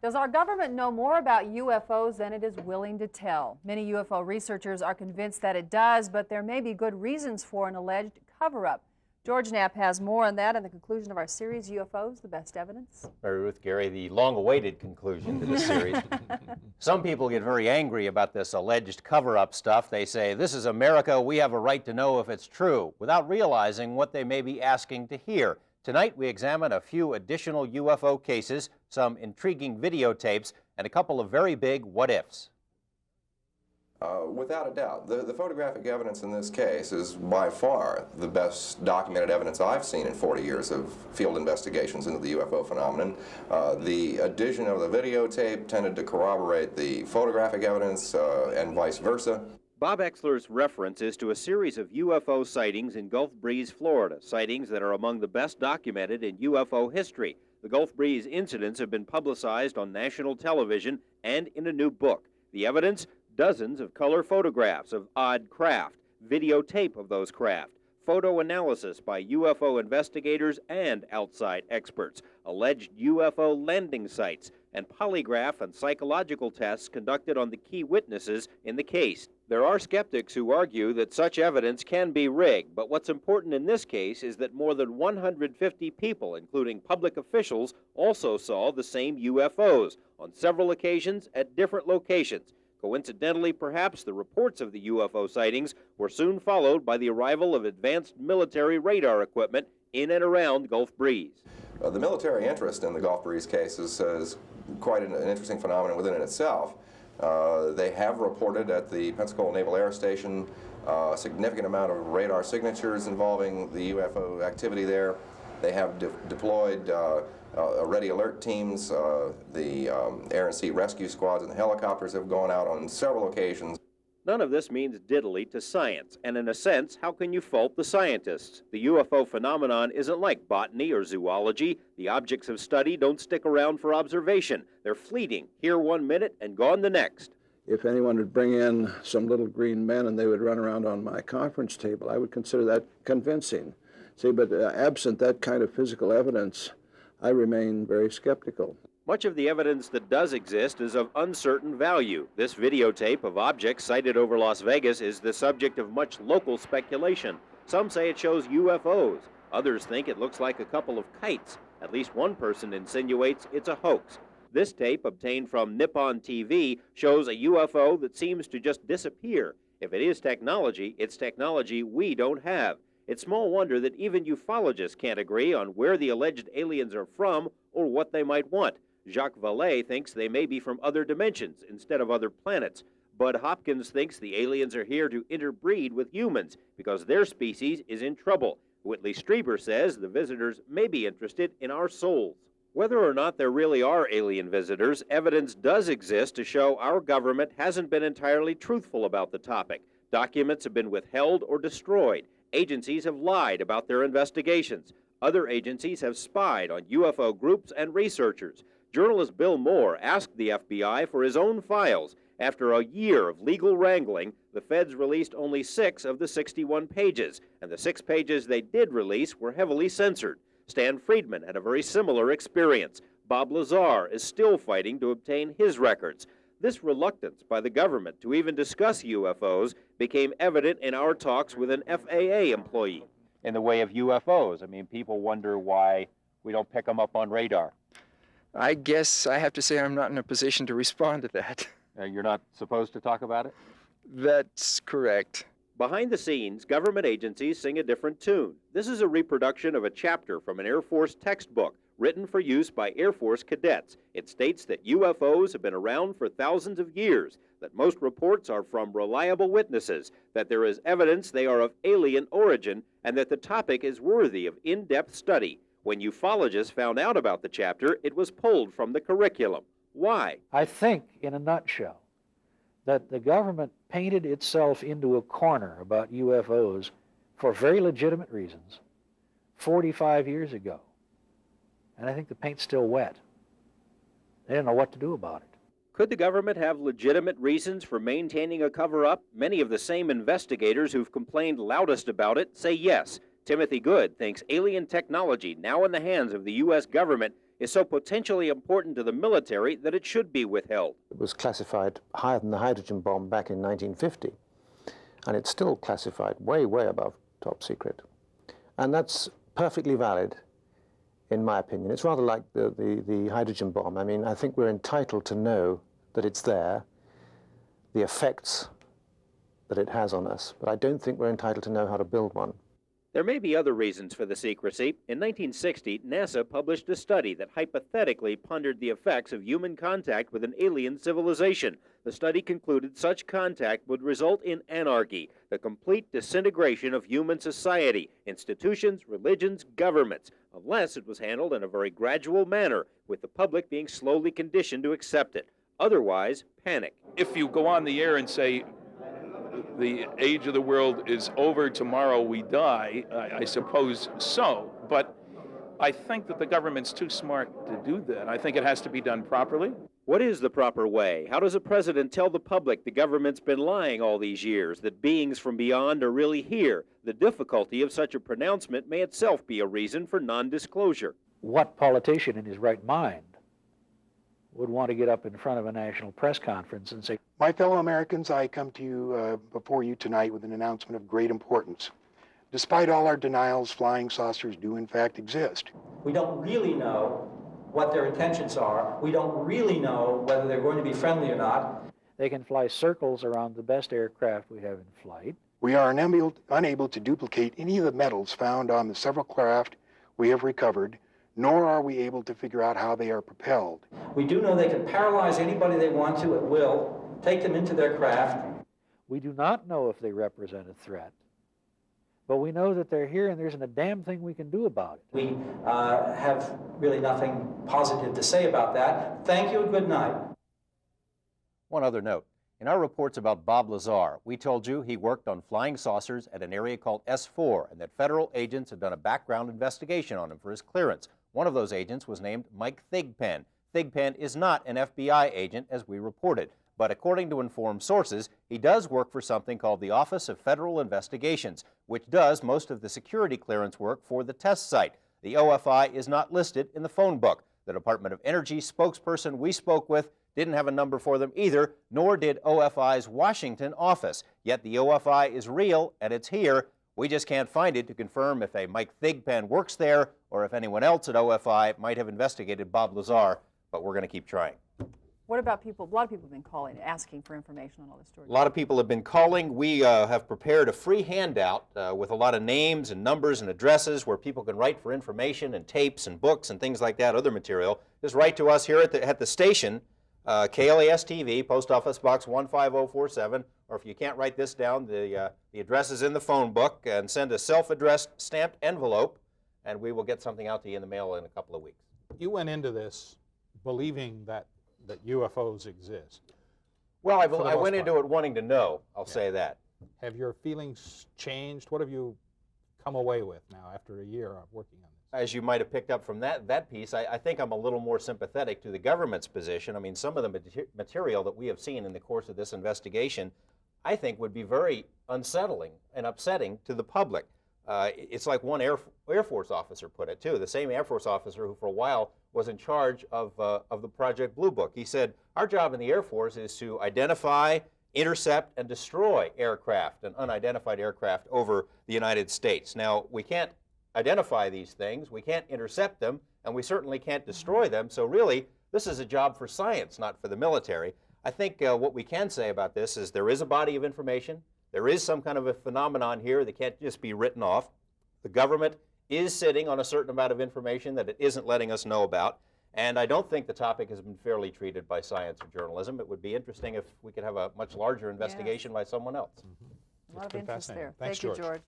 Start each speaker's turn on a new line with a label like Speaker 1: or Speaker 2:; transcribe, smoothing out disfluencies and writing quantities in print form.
Speaker 1: Does our government know more about UFOs than it is willing to tell? Many UFO researchers are convinced that it does, but there may be good reasons for an alleged cover-up. George Knapp has more on that in the conclusion of our series, UFOs, The Best Evidence.
Speaker 2: Mary Ruth, Gary, the long-awaited conclusion to the series. Some people get very angry about this alleged cover-up stuff. They say, this is America, we have a right to know if it's true, without realizing what they may be asking to hear. Tonight, we examine a few additional UFO cases, some intriguing videotapes, and a couple of very big what-ifs.
Speaker 3: Without a doubt. The photographic evidence in this case is by far the best documented evidence I've seen in 40 years of field investigations into the UFO phenomenon. The addition of the videotape tended to corroborate the photographic evidence and vice versa.
Speaker 2: Bob Exler's reference is to a series of UFO sightings in Gulf Breeze, Florida, sightings that are among the best documented in UFO history. The Gulf Breeze incidents have been publicized on national television and in a new book. The evidence? Dozens of color photographs of odd craft, videotape of those craft, photo analysis by UFO investigators and outside experts, alleged UFO landing sites, and polygraph and psychological tests conducted on the key witnesses in the case. There are skeptics who argue that such evidence can be rigged, but what's important in this case is that more than 150 people, including public officials, also saw the same UFOs on several occasions at different locations. Coincidentally, perhaps, the reports of the UFO sightings were soon followed by the arrival of advanced military radar equipment in and around Gulf Breeze.
Speaker 3: The military interest in the Gulf Breeze case is quite an interesting phenomenon within itself. They have reported at the Pensacola Naval Air Station a significant amount of radar signatures involving the UFO activity there. They have deployed ready alert teams, the air and sea rescue squads and the helicopters have gone out on several occasions.
Speaker 2: None of this means diddly to science, and in a sense, how can you fault the scientists? The UFO phenomenon isn't like botany or zoology. The objects of study don't stick around for observation. They're fleeting, here 1 minute and gone the next.
Speaker 4: If anyone would bring in some little green men and they would run around on my conference table, I would consider that convincing. See, but absent that kind of physical evidence, I remain very skeptical.
Speaker 2: Much of the evidence that does exist is of uncertain value. This videotape of objects sighted over Las Vegas is the subject of much local speculation. Some say it shows UFOs. Others think it looks like a couple of kites. At least one person insinuates it's a hoax. This tape, obtained from Nippon TV, shows a UFO that seems to just disappear. If it is technology, it's technology we don't have. It's small wonder that even ufologists can't agree on where the alleged aliens are from or what they might want. Jacques Vallée thinks they may be from other dimensions instead of other planets. Bud Hopkins thinks the aliens are here to interbreed with humans because their species is in trouble. Whitley Strieber says the visitors may be interested in our souls. Whether or not there really are alien visitors, evidence does exist to show our government hasn't been entirely truthful about the topic. Documents have been withheld or destroyed. Agencies have lied about their investigations. Other agencies have spied on UFO groups and researchers. Journalist Bill Moore asked the FBI for his own files. After a year of legal wrangling, the feds released only 6 of the 61 pages, and the 6 pages they did release were heavily censored. Stan Friedman had a very similar experience. Bob Lazar is still fighting to obtain his records. This reluctance by the government to even discuss UFOs became evident in our talks with an FAA employee. In the way of UFOs, I mean, people wonder why we don't pick them up on radar.
Speaker 5: I guess I have to say I'm not in a position to respond to that.
Speaker 2: You're not supposed to talk about it?
Speaker 5: That's correct.
Speaker 2: Behind the scenes, government agencies sing a different tune. This is a reproduction of a chapter from an Air Force textbook written for use by Air Force cadets. It states that UFOs have been around for thousands of years, that most reports are from reliable witnesses, that there is evidence they are of alien origin, and that the topic is worthy of in-depth study. When ufologists found out about the chapter, it was pulled from the curriculum. Why?
Speaker 6: I think, in a nutshell, that the government painted itself into a corner about UFOs for very legitimate reasons 45 years ago. And I think the paint's still wet. They don't know what to do about it.
Speaker 2: Could the government have legitimate reasons for maintaining a cover-up? Many of the same investigators who've complained loudest about it say yes. Timothy Good thinks alien technology, now in the hands of the U.S. government, is so potentially important to the military that it should be withheld.
Speaker 7: It was classified higher than the hydrogen bomb back in 1950, and it's still classified way, way above top secret. And that's perfectly valid, in my opinion. It's rather like the hydrogen bomb. I mean, I think we're entitled to know that it's there, the effects that it has on us, but I don't think we're entitled to know how to build one.
Speaker 2: There may be other reasons for the secrecy. In 1960, NASA published a study that hypothetically pondered the effects of human contact with an alien civilization. The study concluded such contact would result in anarchy, the complete disintegration of human society, institutions, religions, governments, unless it was handled in a very gradual manner, with the public being slowly conditioned to accept it. Otherwise, panic.
Speaker 8: If you go on the air and say, the age of the world is over, tomorrow we die, I suppose so. But I think that the government's too smart to do that. I think it has to be done properly.
Speaker 2: What is the proper way? How does a president tell the public the government's been lying all these years, that beings from beyond are really here? The difficulty of such a pronouncement may itself be a reason for non-disclosure.
Speaker 6: What politician in his right mind would want to get up in front of a national press conference and say,
Speaker 9: "My fellow Americans, I come to you before you tonight with an announcement of great importance. Despite all our denials, flying saucers do in fact exist."
Speaker 10: We don't really know what their intentions are. We don't really know whether they're going to be friendly or not.
Speaker 6: They can fly circles around the best aircraft we have in flight.
Speaker 9: We are unable to duplicate any of the metals found on the several craft we have recovered, nor are we able to figure out how they are propelled.
Speaker 10: We do know they can paralyze anybody they want to at will, take them into their craft.
Speaker 6: We do not know if they represent a threat, but we know that they're here and there isn't a damn thing we can do about it.
Speaker 10: We have really nothing positive to say about that. Thank you and good night.
Speaker 2: One other note. In our reports about Bob Lazar, we told you he worked on flying saucers at an area called S4 and that federal agents had done a background investigation on him for his clearance. One of those agents was named Mike Thigpen. Thigpen is not an FBI agent, as we reported, but according to informed sources, he does work for something called the Office of Federal Investigations, which does most of the security clearance work for the test site. The OFI is not listed in the phone book. The Department of Energy spokesperson we spoke with didn't have a number for them either, nor did OFI's Washington office. Yet the OFI is real and it's here. We just can't find it to confirm if a Mike Thigpen works there or if anyone else at OFI might have investigated Bob Lazar, but we're going to keep trying.
Speaker 1: What about people? A lot of people have been calling, asking for information on all this story.
Speaker 2: A lot of people have been calling. We have prepared a free handout with a lot of names and numbers and addresses where people can write for information and tapes and books and things like that, other material. Just write to us here at the station, KLAS TV, Post Office Box 15047, or if you can't write this down, the address is in the phone book, and send a self-addressed stamped envelope, and we will get something out to you in the mail in a couple of weeks.
Speaker 11: You went into this believing that UFOs exist.
Speaker 2: Well, I went into it wanting to know, I'll say that.
Speaker 11: Have your feelings changed? What have you come away with now after a year of working on this?
Speaker 2: As you might have picked up from that piece, I think I'm a little more sympathetic to the government's position. I mean, some of the material that we have seen in the course of this investigation, I think would be very unsettling and upsetting to the public. It's like one Air Force officer put it, too, the same Air Force officer who for a while was in charge of the Project Blue Book. He said, our job in the Air Force is to identify, intercept, and destroy aircraft and unidentified aircraft over the United States. Now, we can't identify these things, we can't intercept them, and we certainly can't destroy them, so really, this is a job for science, not for the military. I think what we can say about this is there is a body of information, there is some kind of a phenomenon here that can't just be written off. The government is sitting on a certain amount of information that it isn't letting us know about, and I don't think the topic has been fairly treated by science or journalism. It would be interesting if we could have a much larger investigation by someone else.
Speaker 1: A lot of interest there.
Speaker 11: Thanks,
Speaker 1: Thank you,
Speaker 11: George.
Speaker 1: George.